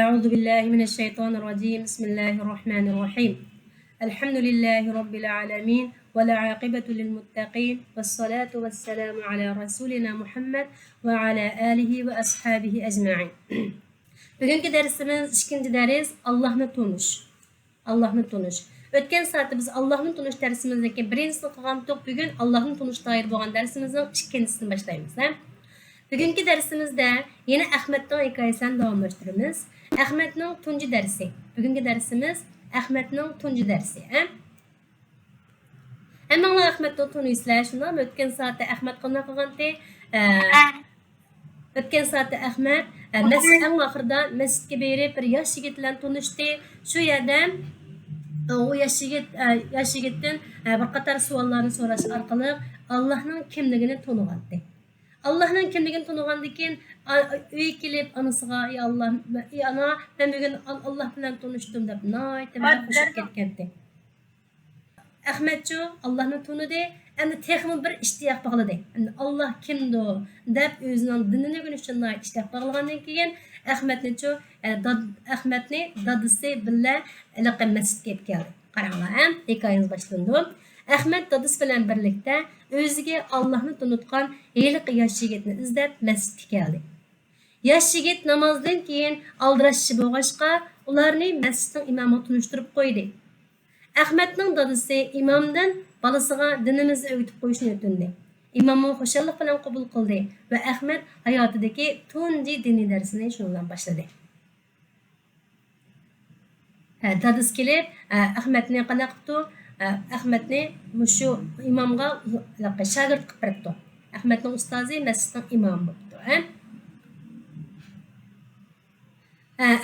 أعوذ بالله من الشيطان الرجيم بسم الله الرحمن الرحيم الحمد لله رب العالمين والعاقبة للمتقين والصلاة والسلام على رسولنا محمد وعلى آله وأصحابه أجمعين. Bugünkü dersimiz ikinci ders Allah'ını tunuş. Allah'ını tunuş. Ötken saatte biz Allah'ını tunuş dersimizdeki birincisini kılgandık. Bugün Allah'ını tunuş dair boğan dersimizin ikincisini başlayımız. Bugünkü dersimizde yine Ahmet'ten hikayesinden devamlaştırırız. Ahmet'nin tuncu dersi. Bugünkü dersimiz Ahmet'nin tuncu dersi. Hemen Ahmet'ten tunuşlar. Şundan ötken saatte Ahmet qanday qilgandi? Ötken saatte Ahmet en ahırda mescidga berib bir yosh yigit bilan tunishdi. Shu yerda o yosh yigitdan bir qator savollarni so'rash orqali Allohning kimligini tanigandi. Allah'ın kimligini tanıgandan keyin uyga kelib anasiga ey Allah, ey ana, men bugün Allah bilan tanıştım deb naytman xushib ketgandi. Ahmetço Allah'ni tanıdı, endi texmi bir ishtiyoq bog'ladi. Endi Allah kimdir deb o'zining dinini o'rganish uchun ishtiyoq bog'lagandan keyin Ahmetni dadisi bilan iliqqa masjidga keldi. Qaranglar, hikoyangiz boshlandi. Ahmet dadisi bilan birlikda o'ziga Allohni tanıtgan heliq yosh yigitni izlab masjidga keldi. Yosh yigit namozdan keyin aldirashchi bo'lg'achqa ularni masjidning imomi tunishtirib qo'ydi. Ahmetning dadisi imomdan balasiga dinimizni o'rgatib qo'yishni o'tindi. Imomni xushallik bilan qabul qildi va Ahmet hayotidagi tunji diniy darsini shundan boshladi. Dadisi kelib Ahmetni qanday qildi? Ahmetni mushu imomga shagird qilib beribdi. Ahmetning ustozi masjidning imomi bo'libdi.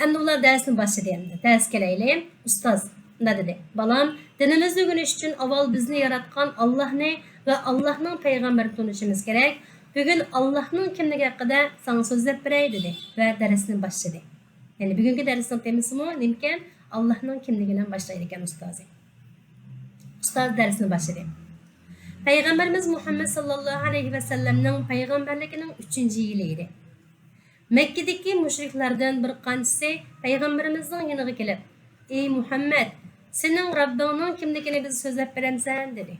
Endi ular darsni boshladi endi. Dars kelayli. Ustoz nima dedi? Balam, dinimizni o'rganish uchun avval bizni yaratgan Allohni va Allohning payg'ambarini tanishimiz kerak. Bugun Allohning kimligi haqida sana so'zlab beray dedi va darsni boshladi. Ya'ni bugungi darsning temasi nimkan? Allohning kimligidan boshlaydi ekan ustozi. Ustoz darsni boshladi. Payg'ambarimiz Muhammad sallallohu alayhi va sallamning payg'ambarligining 3-yili edi. Makkadagi mushriklardan bir qanchasi payg'ambarimizning yoniga kelib, "Ey Muhammad, sening Robbingning kimligini biz so'zlab beramsan?" dedi.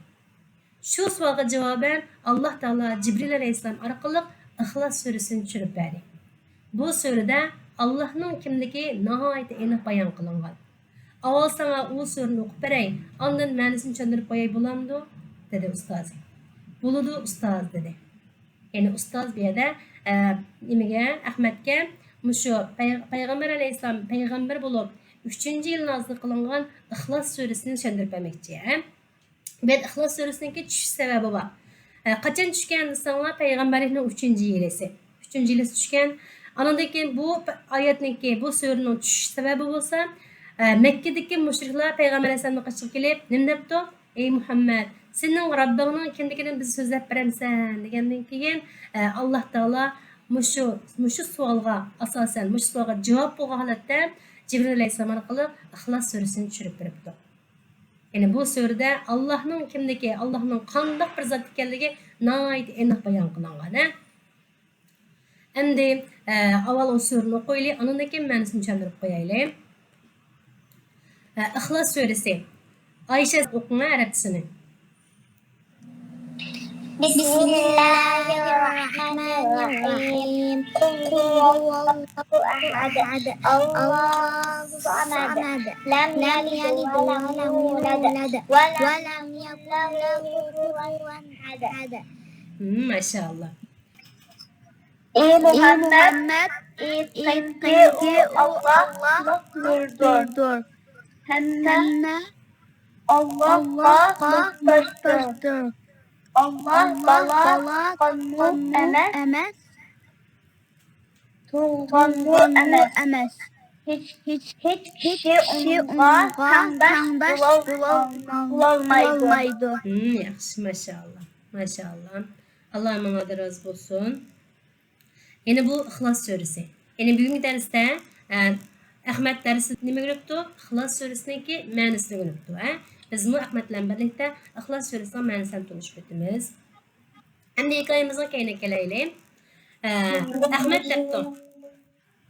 Shu savolga javoban Alloh taolo Jibril alayhisalom orqali Ixlos surasini tushirib berdi. Bu surada Allohning kimligi nihoyat aniq bayon qilingan. Avval sana u surani o'qib beray, ondan ma'nosini tushuntirib qo'yay bo'lamdi, dedi ustoz. Bo'ladi ustoz dedi. Ya'ni ustoz bu yerda nimaga Ahmadga mushu payg'ambar alayhisalom payg'ambar bo'lib 3-yil nozil qilingan Ixlos surasini tushuntirib bermoqchi. Bu Ixlos surasining tushish sababi bor. Qachon tushgan desanglar payg'ambarlikning 3-yilisi. 3-yilisi tushgan. Andan keyin bu oyatniki bu suraning tushish sababi bo'lsa Mekkadagi mushriklar payg'ambar alayhisalomga qochib kelib, "Nima debdi? Ey Muhammad, sening Robbingning kimligini biz so'zlab beramsan?" degandan keyin Alloh taolo mushu savolga asosan, mushu savolga javob bo'lgan holatda Jibril alayhisalom orqali Ixlos surasini tushirib beribdi. Ya'ni bu surada Allohning kimligi, Allohning qanday bir zot ekanligi nihoyat aniq bayon qilingan. Endi avval o surani o'qiylik, undan keyin ma'nosini tushuntirib qo'yaylik. İxlas suresi. Ayşe okuma Arapçasını. Bismillahirrahmanirrahim. Qul huvallahu ahad. Allahu samad. Lam yalid wa lam yulad wa lam yakul lahu kufuwan ahad. Maşallah. Ey Muhammed, ittaqi Allah nurdur. Hemme Allah'a baştır. Allah bala kanun emez. Tuğanlı emez. Hiç kişi onunla kandaş bulalmaydı. Yaxşı, maşallah. Maşallah. Allah emanet razı olsun. Yine bu İxlas suresi. Yine bugünkü derste Ahmet dersi nima o'rganibdi? Ixlos surasiningki ma'nosini o'rganibdi. Biz bu Ahmet bilan birlikda Ixlos surasining ma'nosini tushunib o'tamiz. Endi hikoyamizga keyinga kelaylik. Ahmet debdi.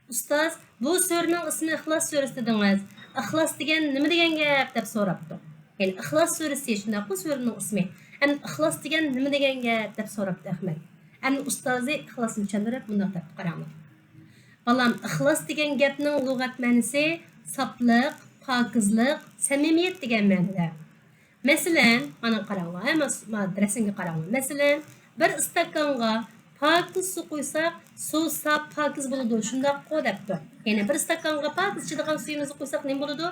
Ustoz, bu surening ismi Ixlos surasi dedingiz. Ixlos degan nima degan gap deb so'rabdi. Ya'ni Ixlos surasi shunday bu surening ismi. Endi Ixlos degan nima degan gap deb so'rabdi Ahmad. Endi ustozi Ixlosni tushuntirib bunday deb qaranglar. Balam, ixlos degan gapning lug'at ma'nosi sopliq, pokizlik, samimiyat degan ma'noda. Masalan, mana qaranglar, mana rasmga qaranglar. Masalan, bir istakonga pokiz suv quysak, suv sap pokiz bo'ladi. Shundaq-ku debdi. Ya'ni bir istakonga pokiz ichadigan suyimizni quysak nima bo'ladi?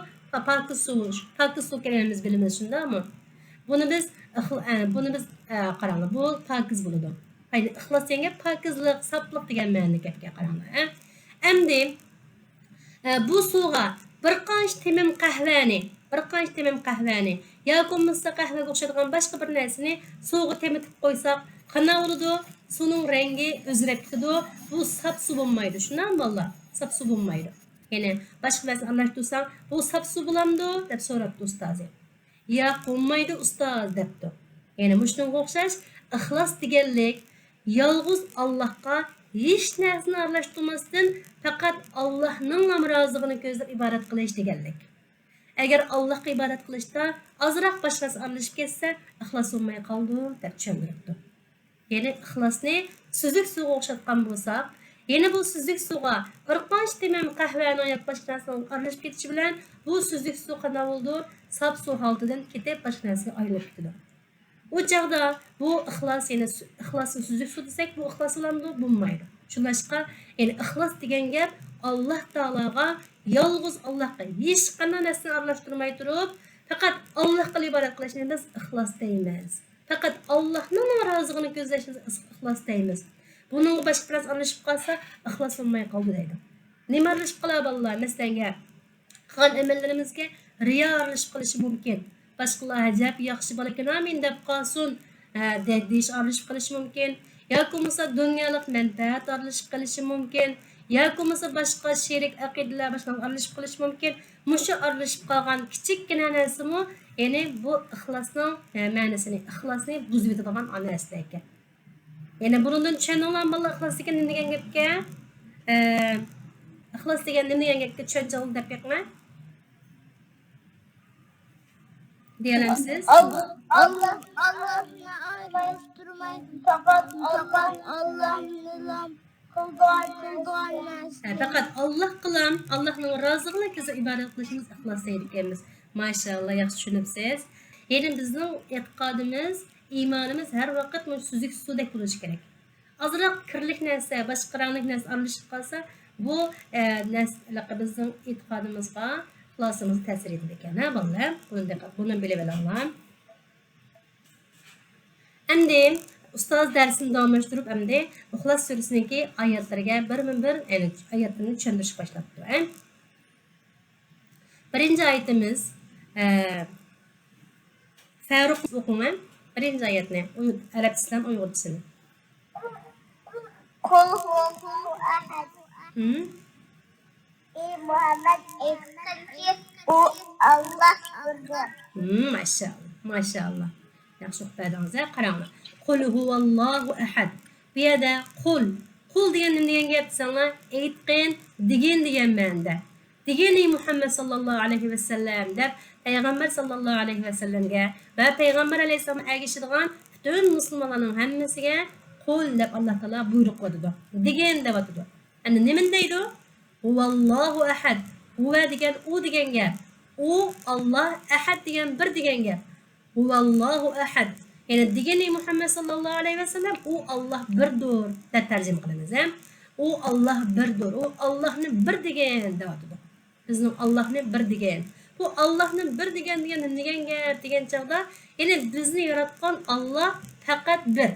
Pokiz suv keligimiz bilamiz, shundaqmi? Buni biz qaranglar, bu pokiz bo'ladi. Haydi, ixlos degan gap pokizlik, sopliq degan ma'noda gapga qaranglar. Endi bu suvga bir qancha temim qahvani yoki bo'lmasa qahvaga o'xshaydigan boshqa bir narsani suvga temitib qo'ysak, qanday bo'ladi? Suvning rangi o'zgarib ketadi. Bu sap suv bo'lmaydi. Shundan bolalar, sap suv bo'lmaydi. Ya'ni boshqa narsani aralashtirsang, bu sap suv bo'lamdi deb so'rabdi ustozi. Yo'q, bo'lmaydi ustoz debdi. Ya'ni shunga o'xshash ixlos deganlik yolg'iz Allohga hech narsani aralashtirmasdan faqat Allohning roziligini ko'zlab ibodat qilish deganlik. Agar Allohga ibodat qilishda ozroq boshqasi aralashib ketsa, ixlos bo'lmay qoldi deb tushuntiribdi. Ya'ni ixlosni suzuk suvga o'xshatgan bo'lsak, yana bu suzuk suvga bir qancha temim qahvani yoki boshqa narsani aralashib ketishi bilan bu suzuk suv qanday bo'ldi? Sap suv holatidan ketib boshqa narsaga aylanib ketdi. O chaqda bu ixlos, ya'ni ixlosni suzuk suv desak, bu ixlos bo'lmaydi. Shunlashqa, ya'ni ixlos degan gap Alloh taologa, yolg'iz Allohga hech qanday narsani aralashtirmay turib, faqat Allohga ibodat qilishni biz ixlos deymiz. Faqat Allohning roziligini ko'zlashni ixlos deymiz. Buning boshqa bilan aralashib qolsa, ixlos bo'lmay qoldi deydi. Nima aralashib qoladi bolalar? Masalan, qilgan amallarimizga riyo aralashib qolishi mumkin. Başqalar ajab yaxshi bola ekan, men deb qolsin, deyish aralashib qilishi mumkin. Yoki bo'lmasa dunyolik manfaat aralashib qilishi mumkin. Yoki bo'lmasa boshqa sherik aqidalar boshqa aralashib qilishi mumkin. Mushu aralashib qolgan kichikgina narsami, ya'ni bu ixlosning ma'nosini, ixlosni buzib yetadigan narsa ekan. Ya'ni bundan tushuninglar bolalar, ixlos degan nima degan gapga? Ixlos degan nima degan gapga tushunchalar deb yo'qmi? Diyelim siz. Allah'la ayrıştırmayın. Fakat Allah'ın Fakat Allah kılam, Allah'ın razılığına keza ibadet kılışımız ixlos deydiganmiz. Maşallah, yaxshi tushunibsiz. Yani bizning e'tiqodimiz, imonimiz har vaqt suzuk suvdek bo'lishi kerak. Ozroq kirlik narsa, boshqa ranglik narsa aralashib qolsa, bu bizning e'tiqodimizga ixlosimiz ta'sir etadi ekan, ha bolalar. Buni bilib olinglar. Endi ustoz darsini davomlashtirib, endi Ixlos surasidagi oyatlarga birma-bir oyatlarni tushuntirishga boshlabdi. Birinchi oyatimiz Faruq o'qinglar. Birinchi oyatni arabchadan uyg'urchasini. Kul huvallahu ahad. Ey Muhammed aytsin ki o Allah birdir. Maşallah. Yaxshi o'qidingiz, qaranglar. Qul huvallahu ahad. Bu yerda qul degan nima degan gap desanglar, aytqin, degan ma'noda. Degani Muhammad sallallohu alayhi va sallam deb payg'ambar sallallohu alayhi va sallamga va payg'ambar alayhisalom ergashadigan butun musulmonlarning hammasiga qul deb Alloh taolo buyruq qildi. Degan deb atadi. Endi nima deydi? Huvallahu ahad. Huva degan u degan gap. U Alloh, ahad degan bir degan gap. Huvallahu ahad. Yani degani Muhammad sallallohu alayhi va sallam u Alloh birdir deb tarjima qilamiz. U Alloh birdir. U Allohni bir degan deb atadi. Bizning Allohni bir degan. Bu Allohni bir degan gap degan chaqda, ya'ni bizni yaratgan Alloh faqat bir.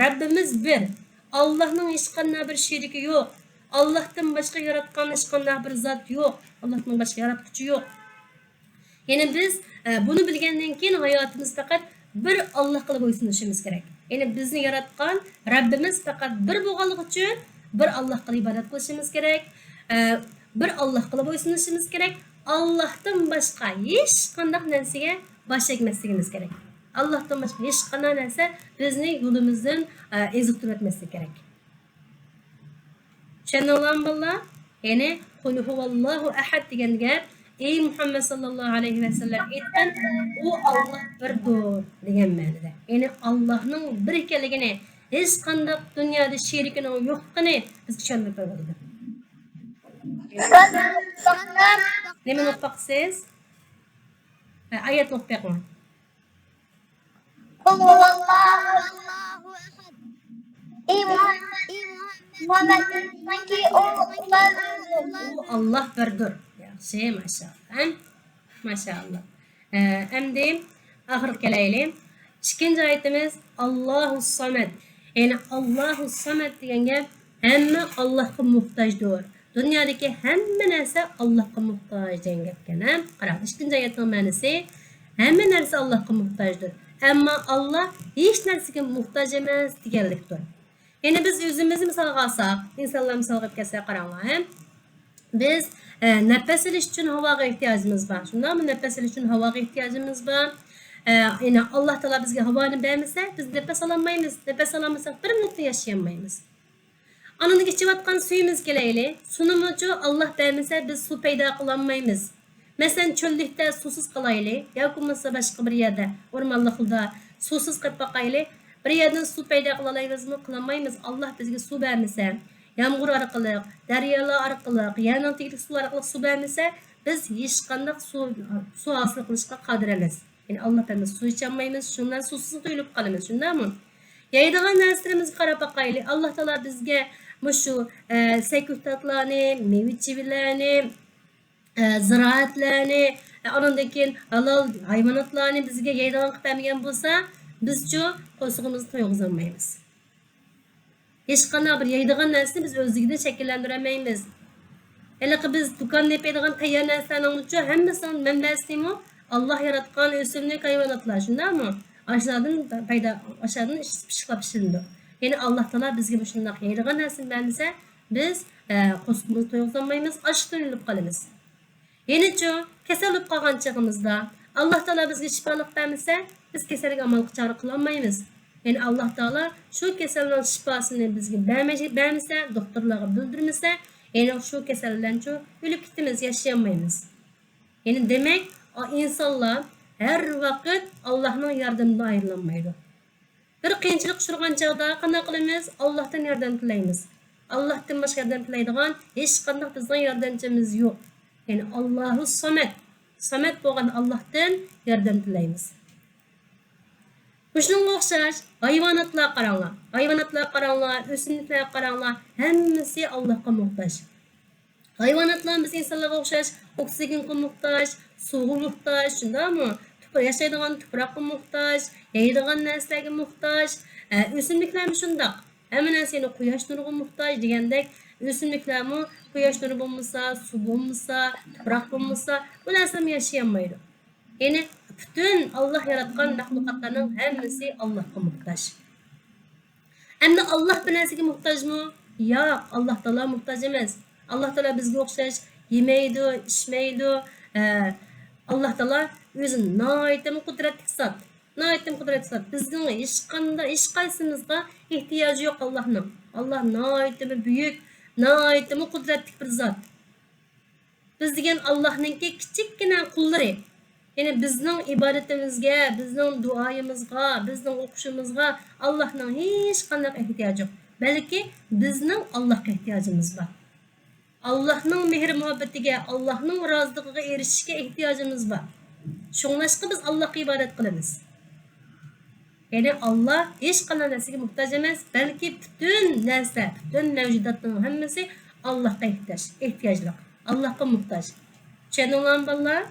Rabbimiz bir. Allohning hech qanday bir sherigi yo'q. Allohdan boshqa yaratgan hech qanday bir zot yo'q. Allohdan boshqa yaratuvchi yo'q. Ya'ni biz bunu bilgandan keyin hayotimiz faqat bir Alloh qilib bo'ysunishimiz kerak. Ya'ni bizni yaratgan Rabbimiz faqat bir bo'lganligi uchun bir Alloh qilib ibodat qilishimiz kerak. Bir Alloh qilib bo'ysunishimiz kerak. Allohdan boshqa hech qanday narsaga bosh egmasligimiz kerak. Allohdan boshqa hech qanday narsa bizni yo'limizdan ezib turib o'tmasligi kerak. Tushundinglarmi bolalar? Yani kul huvallahu ahad degan gap ey Muhammed sallallahu aleyhi ve sellem aytgan o Allah birdir degan ma'noda. Yani Allohning bir ekanligini hech qanday dunyoda sherikining yo'qligini biz tushunib qo'ydik. Nima o'qiysiz? Ayat o'qiyman. قل هو الله أحد Muhammed sanki o O Allah birdir. Yaxshi, maşallah. Maşallah. Endi ahir kelaylik. İkinci ayetimiz Allahu Samed. Yani Allahu Samed degan gap hamma Allohga muhtojdir. Dunyodagi hamma narsa Allohga muhtoj degan gap ekan. Qarang, ikkinchi oyatning ma'nosi hamma narsa Allohga muhtojdir. Ammo Alloh hech narsaga muhtoj emas deganlikdir. Yani biz özümüzü misal alsak, insanlar misal qilib kelsa qaranglar. Biz nefes alish uchun havoga ehtiyojimiz bor. Shundaymi? Nefes alish uchun havoga ehtiyojimiz bor. Yani Allah Taala bizga havoni bermasa, biz nefes olmaymiz. Nefes olmasak bir minutda yashayolmaymiz. Anını geçivatkan suyumuz kelayli. Sunumucu Allah bermasa biz su paydo qilolmaymiz. Masalan, cho'llikda suvsiz qolayli, yoki bo'lmasa boshqa bir yerda, o'rmonlikda suvsiz qolib boqayli. Bir yerdan su paydo qila olamizmi? Qilolmaymiz. Allah bizga suv bermasa, yomg'ir orqali, daryolar orqali, yerning tagidagi suv orqali suv bermasa, biz hech qanday suv hosil qilishga qodir emas. Yani Allah bermasa suv icholmaymiz, shundan suvsiz tuyulib qolamiz, shundaymi? Yeydigan narsalarımizga qarab boqayli. Allah Taala bizga mushu sekutlatlarni, meva-chevalarni, ziraatlarni, ondan keyin halol hayvonotlarni bizga yeydigan qilib bermagan bo'lsa, bizchu qo'sig'imizni to'yg'izolmaymiz. Hech qanday bir yeydigan narsani biz o'zligida shakllantirolmaymiz. Hele biz do'konda yeydigan tayyor narsalarning hammasining manbasimi Alloh yaratgan o'simlik hayvonotlar, shundaymi? Aşağıdan pişiqlab pişirildi. Yani Allah Taala bizga shunday yeydigan narsani bermasa, biz qo'sig'imizni to'yg'izolmaymiz, ochdan o'lib qolamiz. Yenichu kasal bo'lib qolgan chog'imizda Allah Taala bizga shifolik bermasa, biz kasalga amal chora qila olmaymiz. Yani Allah Taala shu kasalning shifosini bizga bermasa, doktorlarga bildirmasa, yani shu kasaldan o'lib ketamiz, yashay olmaymiz. Yani demak, insonlar her vaqt Allah'ның yardımından ayrılanmaydı. Bir qiyinchilik uchragan chog'da qanday qilamiz? Allohdan yordam tilaymiz. Allohdan boshqa yordam tilaydigan hech qanday bizning yordamchimiz yo'q. Yani Allahu Samed. Samed bo'lgan Allohdan yordam tilaymiz. Shunga o'xshash hayvonotlar qaranglar. Hayvonotlar qaranglar, o'simliklar qaranglar, hammasi Allohga muhtoj. Hayvonotlar biz insonlarga o'xshash oksigenga muhtoj, suvga muhtoj, shundaymi? Yaşaydigan tuproqqa muhtoj, yeydigan narsalarga muhtoj, o'simliklarmi shundoq. Hamma narsani quyosh nuriga muhtoj degandek, o'simliklarmi quyosh nuri bo'lmasa, suv bo'lmasa, tuproq bo'lmasa, bu narsa yashay olmaydi. Ya'ni butun Alloh yaratgan mahluqotlarning hammasi Allohga muhtoj. Endi Alloh bir narsaga muhtojmi? Yo'q, Alloh Taolo muhtoj emas. Alloh Taolo bizga o'xshash yemaydi, ichmaydi. Allah Taala o'zi noyitim qudratli zot. Noyitim qudratli zot. Bizning hech qaysimizga ehtiyoji yo'q Allohning. Allah noyitim buyuk, noyitim qudratli bir zot. Biz degan Allohningki kichikkina qullari. Yani bizning ibodatimizga, bizning duoyimizga, bizning o'qishimizga Allohning hech qanday ehtiyoji yo'q. Balki bizning Allohga ehtiyojimiz bor. Allah'ның mehr muhabbetiga, Allah'ның razılığa erişishga ehtiyojimiz bor. Shunlashqa biz Allohga ibodat qilamiz. Yani Allah hech qanday narsaga muhtoj emas, balki butun narsa, butun mavjudotning hammasi Allohga ehtiyojli. Allohga muhtoj. Tushundinglarmi bolalar?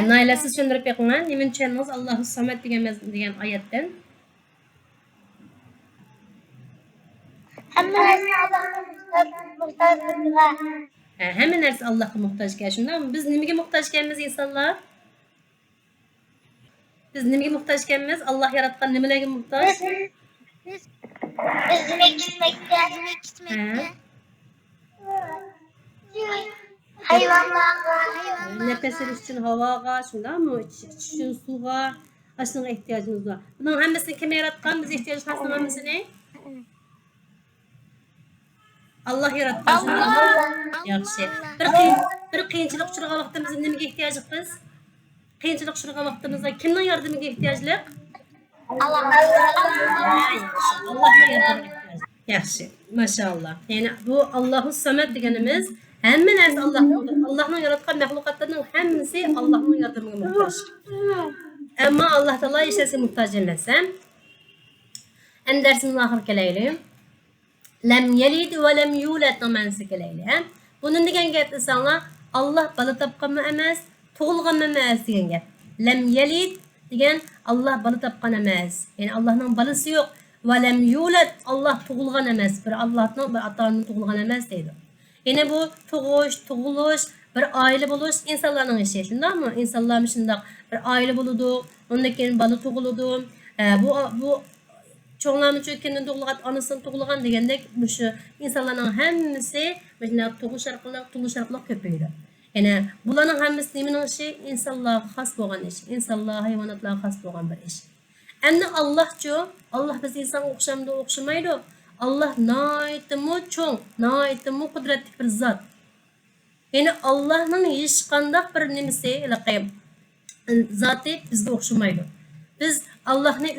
Naila siz tushuntirib beringlar. Nima tushundingiz Allohu Samed degan oyatdan? Hamma narsa Allohga muhtoj ekan, shundaymi? Biz nimaga muhtoj ekanmiz insonlar? Biz nimaga muhtoj ekanmiz? Alloh yaratgan nimalarga muhtoj? Hayvanlarga, nefes olish uchun havoga, shundaymi? Ichish uchun suvga, Aşkına ihtiyacımız var. Bunun hemmisini kim yaratkan? Biz ihtiyacımız hasının hemmisini? Allah yaratkan. Yaxşı. Bir qiyinchilik uchragan vaqtimizda nimaga ehtiyojlik biz? Qiyinchilik uchragan vaqtimizda kimning yordamiga ehtiyojlik? Allah'ın yordamiga ehtiyojlik. Yaxşı. Maşallah. Yani bu Allahu Samet deganimiz hamma narsa Allah'ın yaratgan mahlukotlarning hammasi Allah'ın yordamiga muhtoj. Ammo Allah Taala hech narsaga muhtoj emas. Endi darsimizni oxiriga kelaylik. Lem yelid ve lem yulad ma'nosiga kelaylik. Bunun degan gap desanglar, Allah bola topqanmi emas, tug'ilganmi emas degan gap. Lem yelid degan Allah bola topqan emas. Ya'ni Allohning bolasi yo'q. Va lem yulad Allah tug'ilgan emas. Bir Allohning bir ota-onaning tug'ilgan emas deydi. Ya'ni bu tug'ilish, bir oila bo'lish insonlarning ishi. Shundaqmi? İnsanlar shundoq bir oila bo'ladi, undan keyin bola tug'iladi. Bu çoğunlarını çökkenin doğulgan, anasının doğulgan degandek şu insanların hemisi mesela tug'ush arqali köpeydi. Yani bularning hammasi nimaning ishi? İnsanlarga xos bo'lgan ish, insanlar hayvonotlarga xos bo'lgan bir ish. Endi Allah biz insonga o'xshamaydi. Allah nihoyatda cho'ng, nihoyatda qudratli bir zot. Yani Allah'ning hech qanday bir nimasi, zoti bizga o'xshamaydi. Biz Allah'ni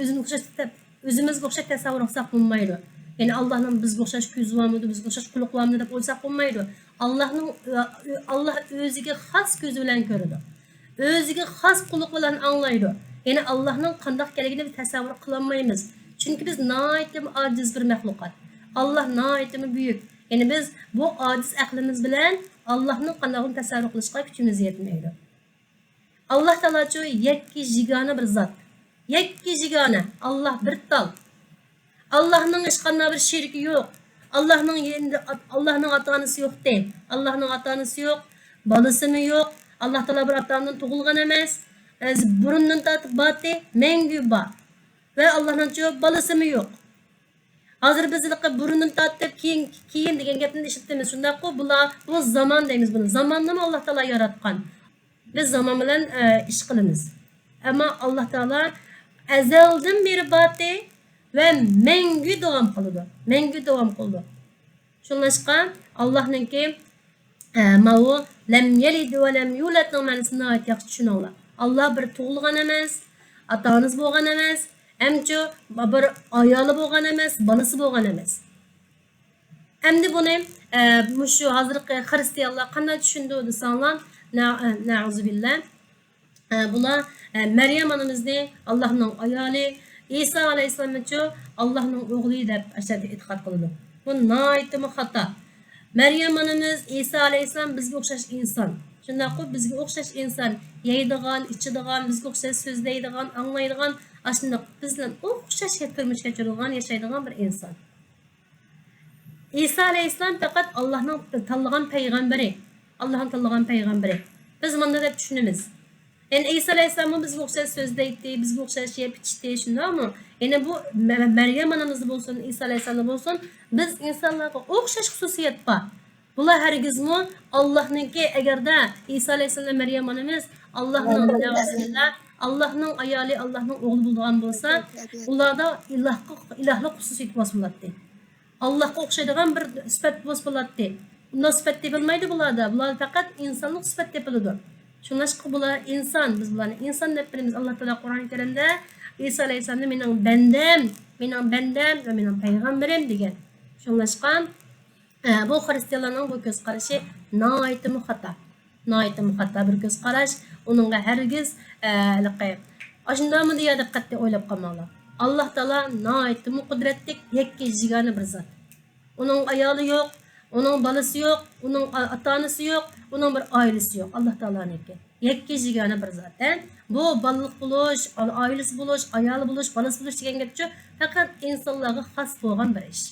özümüzge o'xshab tasavvur qilsak bo'lmaydi. Yani Allah'ın bizga o'xshash ko'zi bormidi, bizga o'xshash quloq bormidi deb o'ylsak bo'lmaydi. Allah o'ziga xos ko'zi bilan ko'radi. O'ziga xos quloq bilan anglaydi. Yani Allah'ın qanday keligini biz tasavvur qilolmaymiz. Chunki biz nihoyatda ojiz bir mahluqot. Allah nihoyatda buyuk. Yani biz bu ojiz aqlimiz bilan Allah'ın qanday tasavvur qilishga kuchimiz yetmaydi. Allah Taala yakki jigona bir zot. Yakki jigona, Allah bir tal. Allah'ın hech qanday bir sherigi yo'q. Allah'ın ota-onasi yo'q deydi. Allah'ın ota-onasi yo'q, bolasimi yo'q. Allah Taala bir ota-onadan tug'ilgan emas. Burundan tatib batdi, mengu bor. Ve Allah'ın bolasimi yo'q. Hozir bizlarga burundan tatib keyin degan gapni eshitdimiz. Shundaq-ku, bu zaman deymiz buni. Zamonni Allah Taala yaratgan. Biz zaman bilan ish qilamiz. Ama Allah Taala ezelden beri batı ve mengü devam kıldı. Mengü devam kıldı. Şunlaşka Allah'ın ki mavu lem yelid ve lem yulad ma'nosini ait yaxshi tushuninglar. Allah bir tug'ilgan emas, ota-onasi bo'lgan emas, hamcho bir ayoli bo'lgan emas, bolasi bo'lgan emas. Endi buni shu hozirgi xristianlar qanday tushundi desanglar, na'uzubillah. Bular Meryem anamizni Allah'ın ayoli, İsa aleyhisselam'ı Allah'ın oğlu deb aşağıda e'tiqod qiladi. Bu nihoyatda xato. Meryem anamiz, İsa aleyhisselam bizga o'xshash inson. Shundaqki bizga o'xshash inson, yeydigan, ichadigan, bizga o'xshash so'zlaydigan, anglaydigan, ashundoq bizdan o'xshash turmush kechiradigan, yashaydigan bir inson. İsa aleyhisselam faqat Allah'ın tanlagan payg'ambari. Allah'ın tanlagan payg'ambari. Biz bunda deb tushunamiz. Yani İsa Aleyhisselam'ın bizga o'xshash so'zlaydi, bizga o'xshash yeb ichdi, shundaqmi? Yani bu Meryem anamizda bo'lsin, İsa Aleyhisselam'da bo'lsin, biz insonlarga o'xshash xususiyat bor. Bular hargizmi Allohninki agarda İsa Aleyhisselam Meryem anamiz Allah'ın ayoli, Allah'ın o'g'li bo'lgan bo'lsa, ularda ilohlik xususiyat bo'ladi. Allohga o'xshaydigan bir sifat bo'ladi. Bunday sifat topilmaydi bularda. Bular faqat insonlik sifat topiladi. Şunlaşkı bular insan, biz bularni insan deb bilamiz. Allah Taala Qur'on-i Kerimda İsa Aleyhisselam'da mening bendem ve mening payg'ambarim degan. Şunlaşkan bu Hristiyanlarning bu ko'z qarashi nihoyatda xato. Nihoyatda xato bir ko'z qarash. Uningga hargiz ashundami deya diqqatli o'ylab qolmanglar. Allah Taala nihoyatda qudratli, yakki jigona bir zot. Uning ayoli yo'q, uning bolasi yo'q, uning ota-onasi yo'q, uning bir oilasi yo'q. Allah Taola'niki. Yakki jigona bir zot. Bu balliq bo'lish, oilasi bo'lish, ayoli bo'lish, bolasi bo'lish degan gapchi faqat insonlarga xos bo'lgan bir ish.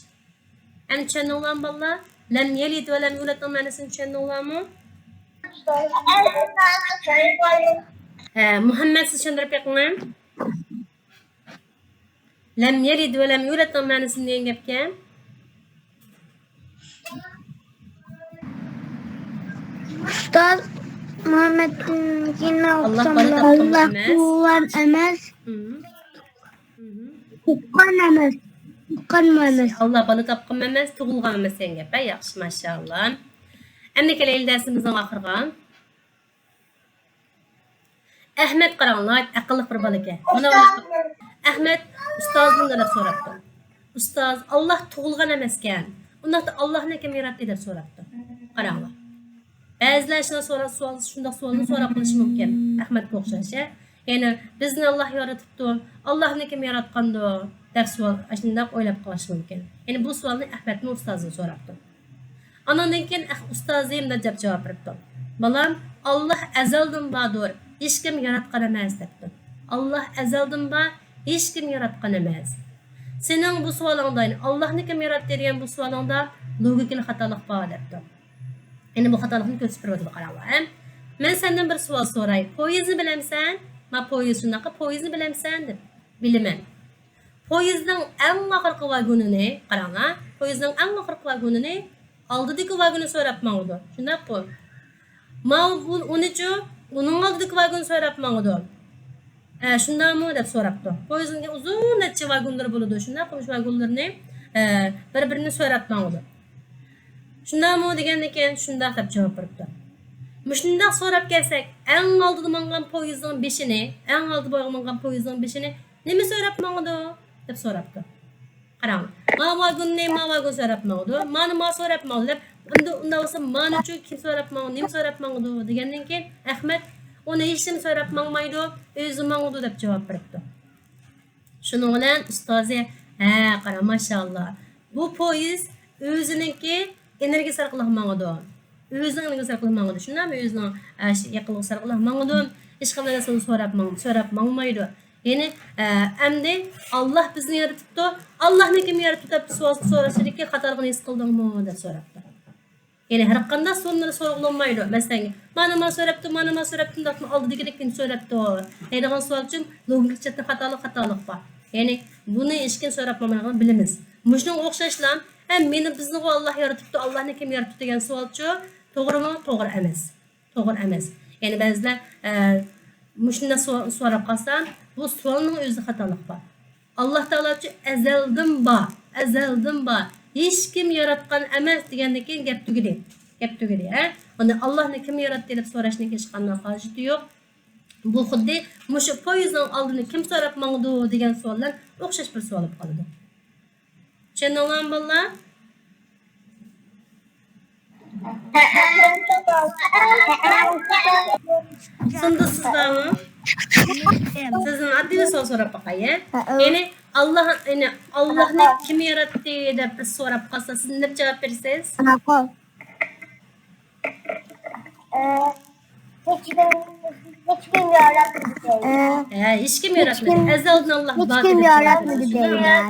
Endi tushundinglarmi bolalar? Lam yelid va lam yulad ma'nosini tushundinglarmi? Muhammad siz tushuntirib beringlar. Lam yelid va lam yulad ma'nosini degan gapga Ustoz Muhammed'in yine Allah Allah kullar emas, Tuqqan emas. Allah bana tapqan emas, tug'ilgan emas degan gap. Yaxshi, maşallah. Endi kelaylik dersimizning oxiriga. Ahmet qaranglar, aqlli bir bola ekan. Mana Ahmet ustozdan deb so'rabdi. Ustoz, Allah tug'ilgan emas ekan. Undaqda Allohni kim yaratdi deb so'rabdi. Qaranglar. Ba'zilar shunday savolni so'rab qilishi mumkin. Ahmetga o'xshash. Ya'ni bizni Alloh yaratibdi. Allohni kim yaratgandi deb savol shunday o'ylab qolish mumkin. Ya'ni bu savolni Ahmetning ustoziga so'rabdi. Anandan keyin ustozim deb javob berdi. Balam, Allah azaldan bordir. Hech kim yaratgan emas debdi. Allah azaldan bor, hech kim yaratgan emas. Sening bu savolingdan Allohni kim yaratdi degan bu savolingda logikali xatolik bor debdi. Endi bu xatolikni ko'rsatib berdi qaranglar. Men sendan bir savol so'ray. Poyezni bilamsan? Men poyez shunaqa poyezni bilamsan deb. Bilaman. Poyezning eng oxirgi vagonini qaranglar. Poyezning eng oxirgi vagonini oldidagi vagonni so'rabman edi. Shunday qo'y. Men bu unichu uning oldidagi vagon so'rabman-edi. Shundaymi deb so'rabdi. Poyezdning uzun necha vagonlar bo'ladi. Shunday qilish vagonlarni bir-birini so'rabman-edi. Shundaymi degandan keyin shunday deb javob berdi. Shunday so'rab kelsak, eng oldida mangan poyezdning beshini, eng oldida mangan poyezdning beshini nima so'rabman-edi deb so'rabdi. Qarang. Ma vagon so'rabman-edi. Mana so'rabman deb unda bo'lsa mana uchun kim so'rabman, nima so'rabman-edi degandan keyin Ahmet onu hech kim so'rabmanmaydi, o'zi mangdi deb javob berdi. Shuning bilan ustozi, qara maşallah. Bu poyez o'ziniki energiya sarflab mangdi. O'zining energiya sarflab mangdi. Shundami o'zining yaqinlik sarflab mangdi. Hech qanday narsani so'rabmanmaydi. Ya'ni endi Allah bizni yaratibdi. Allohni kim yaratdi deb so'rashlikka xatoligini his qildingmi deb so'rabdi. Ya'ni har qanday so'rni so'rag'lanmaydi. Masalan, mana so'rabdi deb oldidagini kim so'rabdi. Deydigan savol uchun logik jihatdan xatolik bor. Ya'ni buni hech kim so'rabmaganligini bilamiz. Mushuning o'xshashlar, meni bizni Alloh yaratibdi, Allohni kim yaratdi degan savolchi to'g'rimi? To'g'ri emas. To'g'ri emas. Ya'ni ba'zilar mushunda so'rab qolsam, bu savolning o'zida xatolik bor. Alloh taolochi azaldan bor. Hech kim yaratgan emas degandan keyin gap tugadi. Uni Allohni kim yaratdi deb so'rashning hech qanday hojati yo'q. Bu xuddi mushu poyezdning oldini kim so'rab mangdi degan savollar o'xshash bir savol bo'lib qoladi. Tushundinglarmi bolalar? Tushundingizmi? Sizin oddiy savol so'rab boqay. Ya'ni Allohni kim yaratdi deb biz so'rab qolsa, siz nima javob berasiz? Hiç kim yaratmadı. Hiç kim yaratmadı. Azaldan Allah Hiç kim yaratmadı deyman.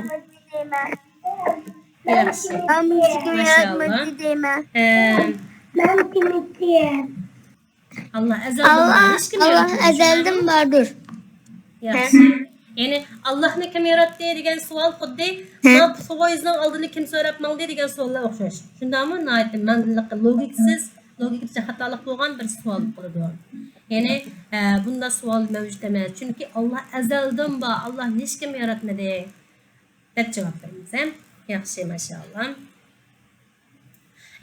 Yaxshi. Hiç kim yaratmadı deyman. Ben kimiyim? Allah azaldan hiç kim yaratmadı. Allah azaldan vardır. Yaxshi. Ya'ni Allohni kim yaratdi degan savol xuddi poyezdning oldini kim so'rab mangdi degan savolga o'xshash. Shundami? Mantiqli, logiksiz, logikasiz xatolik bo'lgan bir savol bo'ladi. Ya'ni bunda savol mavjud emas. Chunki Alloh azaldan bor, Alloh hech kim yaratmadi deb javob beramiz. Yaxshi, maşallah.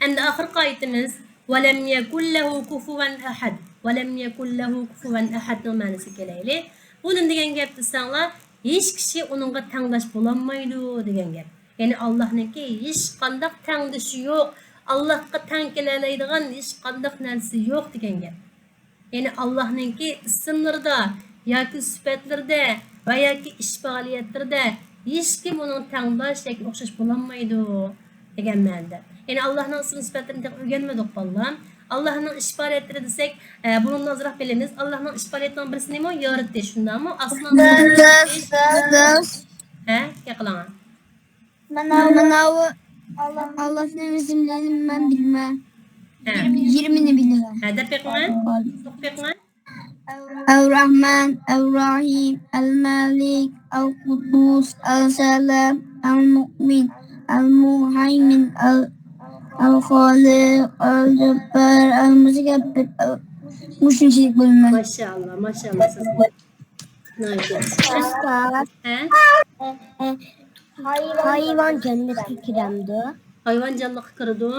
Endi oxirgi oyatimiz وَلَمْ يَكُنْ لَهُ كُفُوًا أَحَدٌ وَلَمْ يَكُنْ لَهُ كُفُوًا أَحَدٌ ma'nosi kelaylik. Bunun degan gap desanglar, hech kishi uningga tangdosh bo'lanmaydi degan gap. Ya'ni Allohniki hech qanday tangdoshi yo'q. Allohga tang kelalaydigan hech qanday narsa yo'q degan gap. Ya'ni Allohninki ismlarida yoki sifatlarida va yoki ish faoliyatlarida hech kim uning tangdosh yoki o'xshash bo'lanmaydi degan ma'noda. Ya'ni Allohning ism sifatlarini o'rganmadik bolalar. Allah'ın iş faaliyetleri desek, bunun azraq bilemiz. Allah'ın iş faaliyetlerinden birisi neymi? Yarattı. Şundan mı? Aslında yakılana. Manavı Allah'ın isimlerini ben bilmem. 20'ni biliyorum. Dep pekmen? Sok pekmen? El-Rahman, El-Rahim, El-Malik, El-Kudus, El-Salam, El-Mu'min, El-Muhaymin, El-Khaliq, El-Cebbar, El-Mutakabbir. Bu şimdilik bölümler. Maşallah, maşallah. Ustoz, He? hayvan cennetga kiremdi. Hayvan canlıqqa kirdi.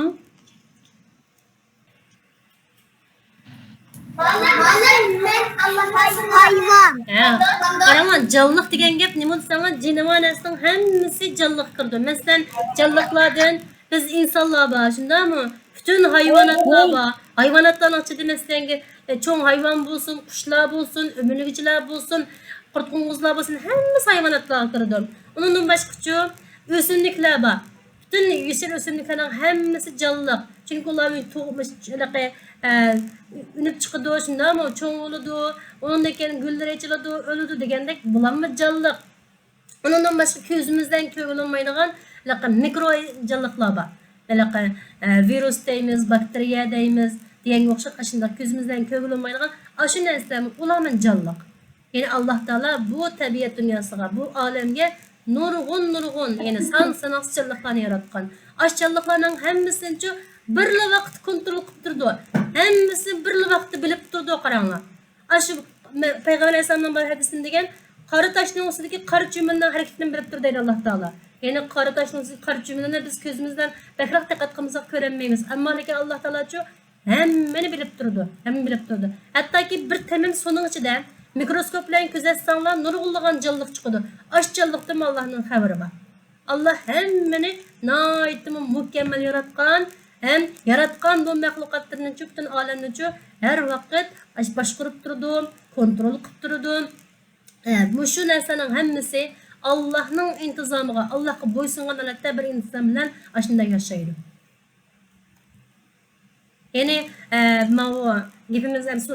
Hayvan. Ha. Qarama, canlıq degan gap nima desanglar, jinavanasning hammasi canlıq kirdi. Masalan, canlıqlardan biz insonlar bor, shundaymi? Bütün hayvonotlar bor. Hayvonotlarning ichida masalan, cho'ng hayvon bo'lsin, qushlar bo'lsin, o'milgichilar bo'lsin, qurt-qo'ng'izlar bo'lsin, hammasi hayvonotlarga kirdi. Undan boshqacha o'simliklar bor. Bütün yeşil o'simliklarning hammasi canlıq. Chunki ularning tug'mish ünüp chiqadi, shundaymi? Cho'ng bo'ladi, undan keyin gullar ochiladi, o'ladi degandek bularmi canlıq. Undan boshqa ko'zimizdan ko'rilmaydigan mikro canlıqlar bor. Virus deymiz, bakteriya deymiz, deganga o'xshab shunday ko'zimizdan ko'rilmaydigan shu narsalar ularmi canlıq. Ya'ni Alloh taolo bu tabiat dunyosiga, bu olamga nurg'un, ya'ni son-sanoqsiz canlıqlarni yaratgan. Ash canlıqlarning hammasini birla vaqt kontrol qilib turdi. Hammasi birla vaqtda bilib turdi, qaranglar. Shu Payg'ambar alayhisolamning bir hadisida degan, qora toshning ustidagi qora chumilning harakatini bilib turdi deydi Alloh taolo. Ya'ni qora toshning ustidagi qora chumilni biz ko'zimizdan bakroq diqqat qilmasak ko'rolmaymiz. Ammo lekin Alloh taolo hammani bilib turdi. Hamma bilib turdi. Hattoki bir tamim so'ning ichida mikroskop bilan kuzatsanglar nurg'unlagan canlıq chiqadi. Ash canlıqdan Allohning xabari bor. Allah hammani noyitimi mukammal yaratgan, hem yaratgan bu mahluqotlarni bütün olamni her vaqt boshqarib turdi, kontrol qilib turdi. Bu shu narsaning hammasi Allohning intizomiga, Allohga bo'ysungan holatda bir inson bilan shunday yashaydi. Ya'ni mana gapimiz ham shu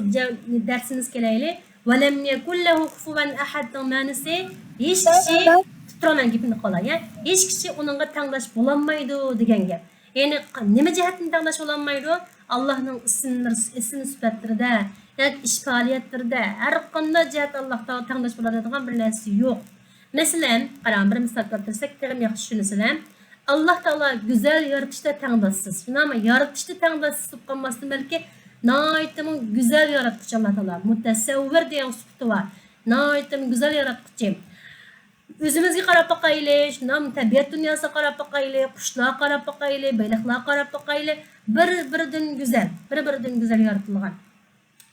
darsimiz kelayli. وَلَمْ يَكُنْ لَهُ كُفُوًا أَحَدٌ ma'nisi hech kishi tutraman gapini qolay. Hech kishi uningga tanglash bo'lanmaydi degan gap. Ya'ni nima jihatdan tanglash bo'lanmaydi? Allohning ism sifatlarida, yoki ish faoliyatlarida har qanday jihat Alloh taolo tanglash bo'ladigan bir narsa yo'q. Masalan, qarang, bir misol keltirsak, ham yaxshi tushunasizlar. Alloh taolo go'zal yaratishda tanglassiz. Shunami yaratishda tanglassiz deb qolmasdan balki Naytimin güzel yaratqıcı Allah Teala. Mutasavvir degan sifati var. Naytimin güzel yaratqıcı. Özümüzge qarab bakaylı, şunam tabiat dünyasına qarab bakaylı, kuşlara qarab bakaylı, beyliklara qarab bakaylı. Bir-birinden güzel yaratılgan.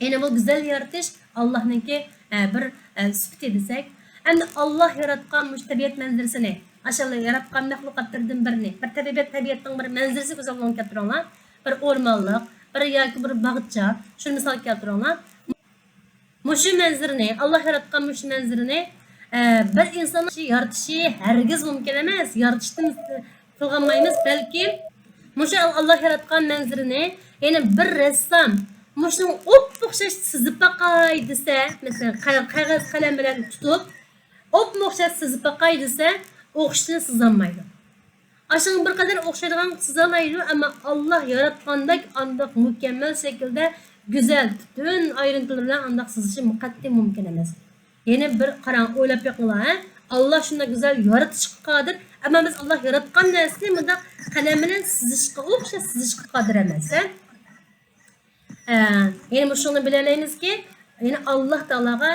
Yani bu güzel yaratış Allah'ınki bir sifati desek. Endi Allah yaratgan mush tabiat manzirisini, aşağı yaratgan mahlukatlardan birini, bir tabiatning bir manzirasi güzel olan keltiranglar. Bir o'rmonliq, bir yoki bir bog'cha, shuni misol keltiranglar. Mushu manzirni, Alloh yaratgan mushu manzirni bir insonni yaratishi hargiz mumkin emas. Yaratishdan qilganmaymiz, balki mushu Alloh yaratgan manzirni, ya'ni bir rassom mushuning o'xshash sizib baqay desa, masalan, qog'oz qalam bilan tutib, o'xshash sizib baqay desa, o'xshashni sizolmaydi. Aşağı bir kadar o'xshaydigan sizamaydi, ama Allah yaratgandek andaq mükemmel şekilde güzel bütün ayrıntılar bilan andaq sizishi muqaddim mumkin emas. Yine bir qarang, o'ylab beqinglar, Allah shunday güzel yaratishga qodir, ama biz Allah yaratgan narsani bunda qalam bilan sizishga o'xshash sizishga qodir emas. Yani shuni bilalaymizki, yani Allah Taolaga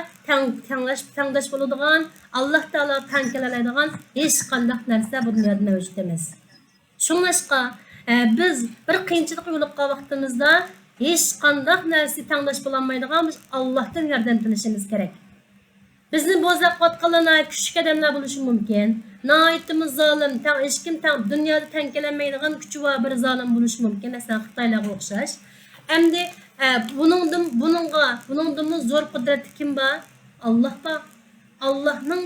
tanglash bo'ladigan, Allah Taolo tang keladigan hech qanday narsa bu dunyoda mavjud emas. Shuningga biz bir qiyinchilik yo'liqqan vaqtimizda hech qanday narsa tanglash bo'lmaydigan Allohdan yordam tilashimiz kerak. Bizni bo'zaqotqanlar kuchli odamlar bo'lishi mumkin. Noyitimiz zolim, hech kim dunyoda tang kelmaydigan kuchi va bir zolim bo'lishi mumkin. Masalan, Xitoylarga o'xshash. Endi buningdan zo'r qudratli kim bor? Alloh bor. Allohning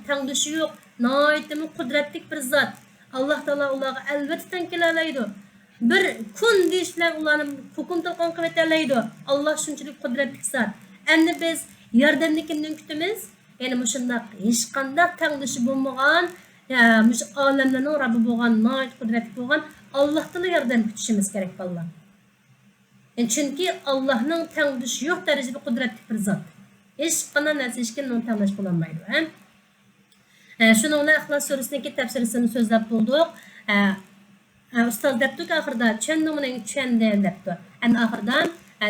tangdoshi yo'q. Noyitimi qudratli bir zot. Alloh taolo ularga albatta tang kelalaydi. Bir kun deyish bilan ularni hukm qilib qilalaydi. Alloh shunchalik qudratli zot. Endi biz yordamni kimdan kutamiz? Ya'ni mushundaq hech qanday tangdoshi bo'lmagan, mush olamlarning Robbi bo'lgan, noyit qudratli bo'lgan Allohdan yordam kutishimiz kerak bo'ladi. Çünkü Allah'ın tangdoshi yo'q darajada qudratli bir zot. Hech qanday narsa hech kimning tanglash bo'lmaydi. Shuni bilan Ixlos surasining tafsirisini so'zlab bo'ldik. Ustoz debdi oxirida tushundimmi, tushundim debdi. Endi oxirida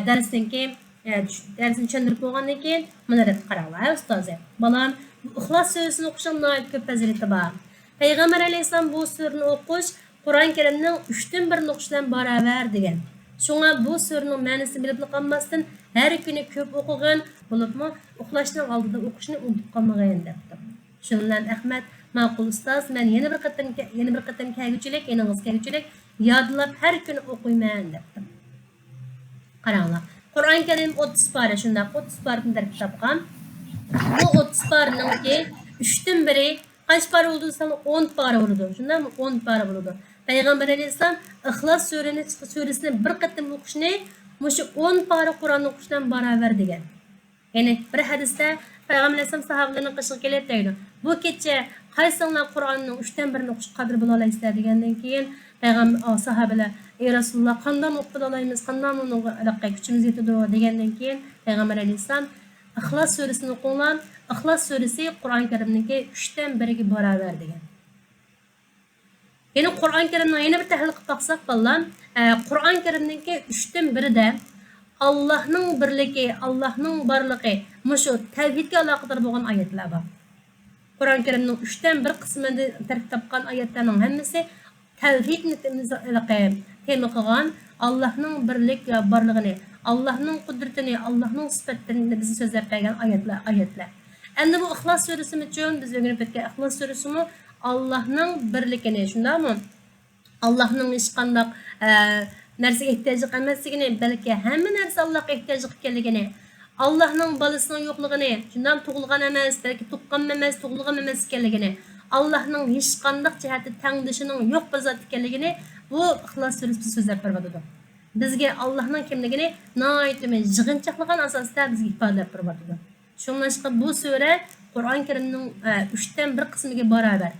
darsdan keyin Dersini tushuntirib bo'lgandan keyin mana deb qaranglar ustoz. Balam, Ixlos surasini o'qishning nihoyat ko'p fazilati bor. Payg'ambar alayhisalom bu surani o'qish Qur'on Karimning 3dan 1 o'qishdan barobar degan. Shunga bu suraning ma'nosini bilib qolmasdan har kuni ko'p o'qigan, bo'libmi uxlashning oldida o'qishni unutib qolmagan debdi. Shundan Ahmad ma'qul ustoz, men yana bir qatam kelguchilik, eningiz kelguchilik yodlab har kuni o'qiyman debdi. Qaranglar. Qur'on Karim 30 pora shunday 30 paradan tarkib topgan. Bu 30 paraninki 3dan 1 kaç para olduğunu sana 10 para oldu. Şundan mı 10 para oldu. Peygamber Aleyhisselam İhlas suresini bir qatim o'qishni mushu 10 para Qur'on o'qishdan baravar degan. Ya'ni bir hadisda Peygamber Aleyhisselam sahabalarning qishiga kelib deydi. Bu kecha qaysinglar Qur'onning 3dan 1 o'qish qadri bila olasizlar degandan keyin Peygamber sahabalar ey Rasululloh qanday o'qib olaymiz, qanday uni aloqa kuchimiz yetadi degandan keyin Peygamber Aleyhisselam İhlas suresini o'qinglar. İhlas suresi Qur'on Karimniki 3dan 1 baravar degan. Yani Qur'on Karimning yana bir tahlil qilib baqsaq bollar, Qur'on Karimniki 3dan 1da Allohning birligi, Allohning borligi, mushu tavhidga aloqador bo'lgan oyatlar bor. Qur'on Karimning 3dan 1 qismida tarkib topgan oyatlarning hammasi tavhidni tema qilgan, Allohning birlik va borligini, Allohning qudratini, Allohning sifatlarini bizni so'zlab bergan oyatlar. Endi bu İhlas suresi uchun biz o'rganib o'tgan İhlas suresimi Allohning birligini, shundaymi? Allohning hech qanday narsaga ehtiyoji emasligini, balki hamma narsa Allohga ehtiyoji ekanligini, Allohning bolasining yo'qligini, shundan tug'ilgan emas, balki tuqqan emas, tug'ilgan emas ekanligini, Allohning hech qanday jihati tangdishining yo'q bir zot ekanligini bu İhlas suresi so'zlab beradi. Bizga Allohning kimligini noyatimi yig'inchoqlagan asosda bizga ifodalab beradi. Shuningdek bu sura Qur'on Karimning 3dan 1 qismiga barobar.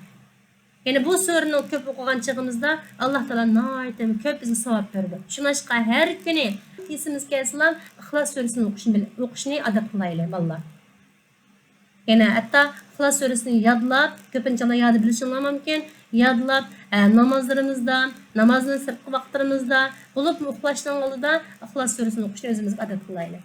Yani bu surani ko'p o'qigan chig'imizda Alloh taolo noyatimi ko'p bizga savob berdi. Shuningdek har kuni esimiz kelsin İhlas suresini o'qishni odat qilaylik bollar. Yani hatta İhlas suresini yodlab, ko'pincha yod bilishinglar mumkin. Yodlab namozlarimizda, namozning sirtqi vaqtlarimizda, bo'lib uxlashdan oldida İhlas suresini o'qishni o'zimizga odat qilaylik.